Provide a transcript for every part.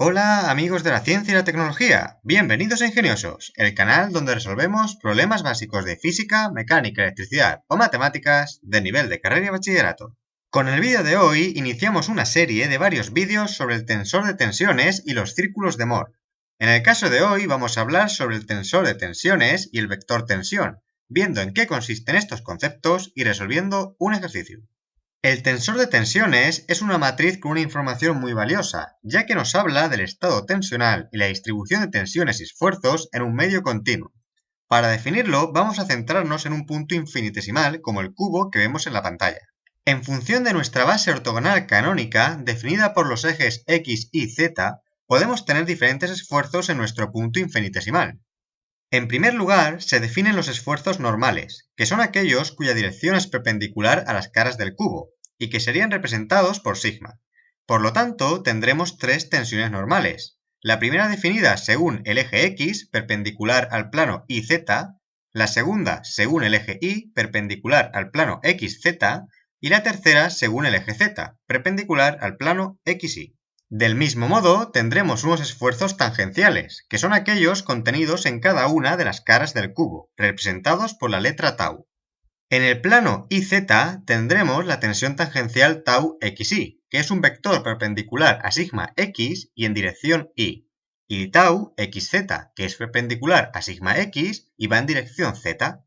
Hola amigos de la ciencia y la tecnología, bienvenidos a Ingeniosos, el canal donde resolvemos problemas básicos de física, mecánica, electricidad o matemáticas de nivel de carrera y bachillerato. Con el vídeo de hoy iniciamos una serie de varios vídeos sobre el tensor de tensiones y los círculos de Moore. En el caso de hoy vamos a hablar sobre el tensor de tensiones y el vector tensión, viendo en qué consisten estos conceptos y resolviendo un ejercicio. El tensor de tensiones es una matriz con una información muy valiosa, ya que nos habla del estado tensional y la distribución de tensiones y esfuerzos en un medio continuo. Para definirlo, vamos a centrarnos en un punto infinitesimal como el cubo que vemos en la pantalla. En función de nuestra base ortogonal canónica, definida por los ejes x y z, podemos tener diferentes esfuerzos en nuestro punto infinitesimal. En primer lugar, se definen los esfuerzos normales, que son aquellos cuya dirección es perpendicular a las caras del cubo, y que serían representados por sigma. Por lo tanto, tendremos tres tensiones normales. La primera definida según el eje x, perpendicular al plano YZ, la segunda según el eje y, perpendicular al plano XZ, y la tercera según el eje z, perpendicular al plano XY. Del mismo modo, tendremos unos esfuerzos tangenciales, que son aquellos contenidos en cada una de las caras del cubo, representados por la letra tau. En el plano YZ tendremos la tensión tangencial tau xy, que es un vector perpendicular a sigma x y en dirección y tau xz, que es perpendicular a sigma x y va en dirección z.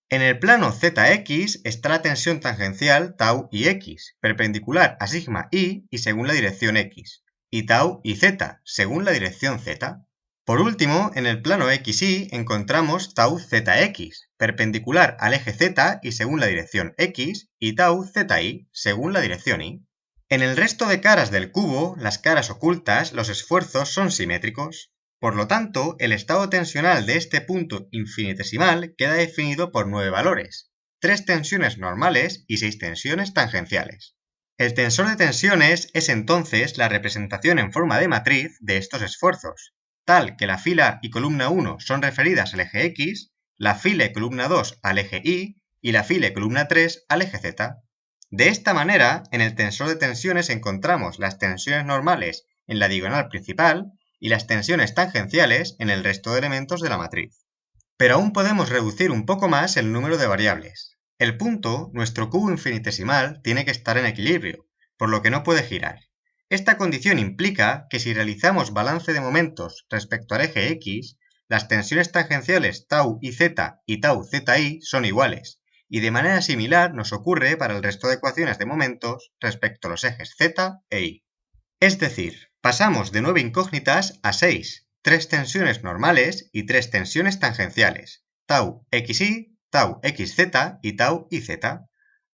En el plano zx está la tensión tangencial tau y x, perpendicular a sigma y según la dirección x, y tau y z, según la dirección z. Por último, en el plano xy encontramos tau zx, perpendicular al eje z y según la dirección x, y tau zi, según la dirección y. En el resto de caras del cubo, las caras ocultas, los esfuerzos son simétricos. Por lo tanto, el estado tensional de este punto infinitesimal queda definido por 9 valores, 3 tensiones normales y 6 tensiones tangenciales. El tensor de tensiones es entonces la representación en forma de matriz de estos esfuerzos, tal que la fila y columna 1 son referidas al eje x, la fila y columna 2 al eje y la fila y columna 3 al eje z. De esta manera, en el tensor de tensiones encontramos las tensiones normales en la diagonal principal y las tensiones tangenciales en el resto de elementos de la matriz. Pero aún podemos reducir un poco más el número de variables. El punto, nuestro cubo infinitesimal, tiene que estar en equilibrio, por lo que no puede girar. Esta condición implica que si realizamos balance de momentos respecto al eje x, las tensiones tangenciales tau y tau zi son iguales, y de manera similar nos ocurre para el resto de ecuaciones de momentos respecto a los ejes z e y. Es decir, pasamos de 9 incógnitas a 6, 3 tensiones normales y 3 tensiones tangenciales, tau xy, tau xz y tau yz.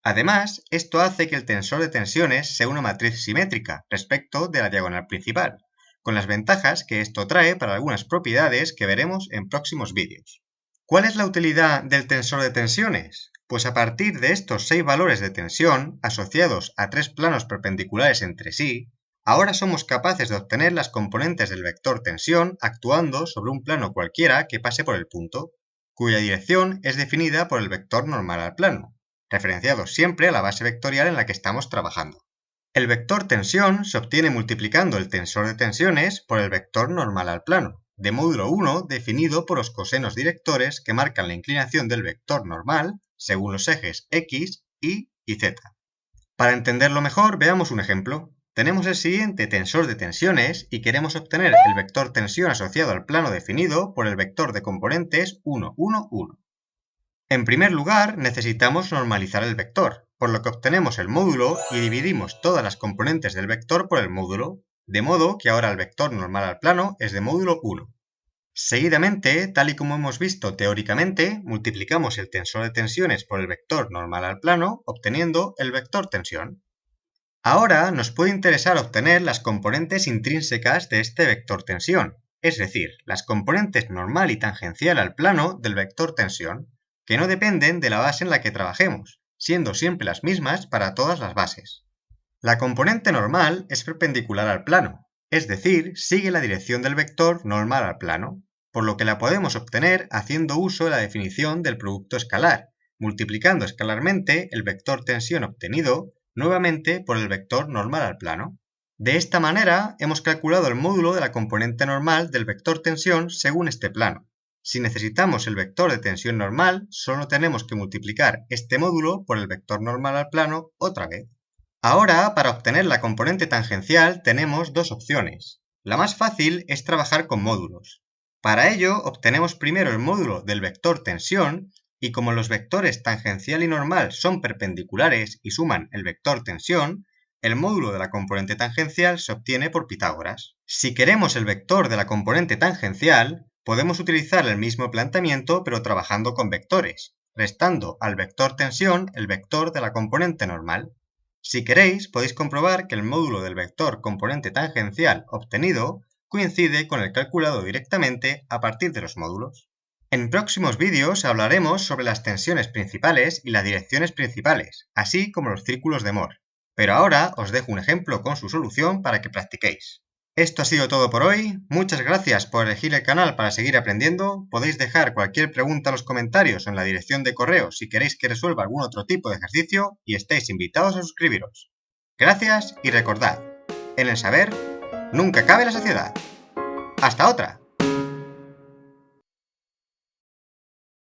Además, esto hace que el tensor de tensiones sea una matriz simétrica respecto de la diagonal principal, con las ventajas que esto trae para algunas propiedades que veremos en próximos vídeos. ¿Cuál es la utilidad del tensor de tensiones? Pues a partir de estos 6 valores de tensión asociados a 3 planos perpendiculares entre sí, ahora somos capaces de obtener las componentes del vector tensión actuando sobre un plano cualquiera que pase por el punto, cuya dirección es definida por el vector normal al plano, referenciado siempre a la base vectorial en la que estamos trabajando. El vector tensión se obtiene multiplicando el tensor de tensiones por el vector normal al plano, de módulo 1 definido por los cosenos directores que marcan la inclinación del vector normal según los ejes x, y z. Para entenderlo mejor, veamos un ejemplo. Tenemos el siguiente tensor de tensiones y queremos obtener el vector tensión asociado al plano definido por el vector de componentes 1, 1, 1. En primer lugar, necesitamos normalizar el vector, por lo que obtenemos el módulo y dividimos todas las componentes del vector por el módulo, de modo que ahora el vector normal al plano es de módulo 1. Seguidamente, tal y como hemos visto teóricamente, multiplicamos el tensor de tensiones por el vector normal al plano, obteniendo el vector tensión. Ahora nos puede interesar obtener las componentes intrínsecas de este vector tensión, es decir, las componentes normal y tangencial al plano del vector tensión, que no dependen de la base en la que trabajemos, siendo siempre las mismas para todas las bases. La componente normal es perpendicular al plano, es decir, sigue la dirección del vector normal al plano, por lo que la podemos obtener haciendo uso de la definición del producto escalar, multiplicando escalarmente el vector tensión obtenido nuevamente por el vector normal al plano. De esta manera, hemos calculado el módulo de la componente normal del vector tensión según este plano. Si necesitamos el vector de tensión normal, solo tenemos que multiplicar este módulo por el vector normal al plano otra vez. Ahora, para obtener la componente tangencial, tenemos dos opciones. La más fácil es trabajar con módulos. Para ello, obtenemos primero el módulo del vector tensión, y como los vectores tangencial y normal son perpendiculares y suman el vector tensión, el módulo de la componente tangencial se obtiene por Pitágoras. Si queremos el vector de la componente tangencial, podemos utilizar el mismo planteamiento pero trabajando con vectores, restando al vector tensión el vector de la componente normal. Si queréis, podéis comprobar que el módulo del vector componente tangencial obtenido coincide con el calculado directamente a partir de los módulos. En próximos vídeos hablaremos sobre las tensiones principales y las direcciones principales, así como los círculos de Mohr. Pero ahora os dejo un ejemplo con su solución para que practiquéis. Esto ha sido todo por hoy. Muchas gracias por elegir el canal para seguir aprendiendo. Podéis dejar cualquier pregunta en los comentarios o en la dirección de correo si queréis que resuelva algún otro tipo de ejercicio y estáis invitados a suscribiros. Gracias y recordad, en el saber nunca cabe la saciedad. ¡Hasta otra!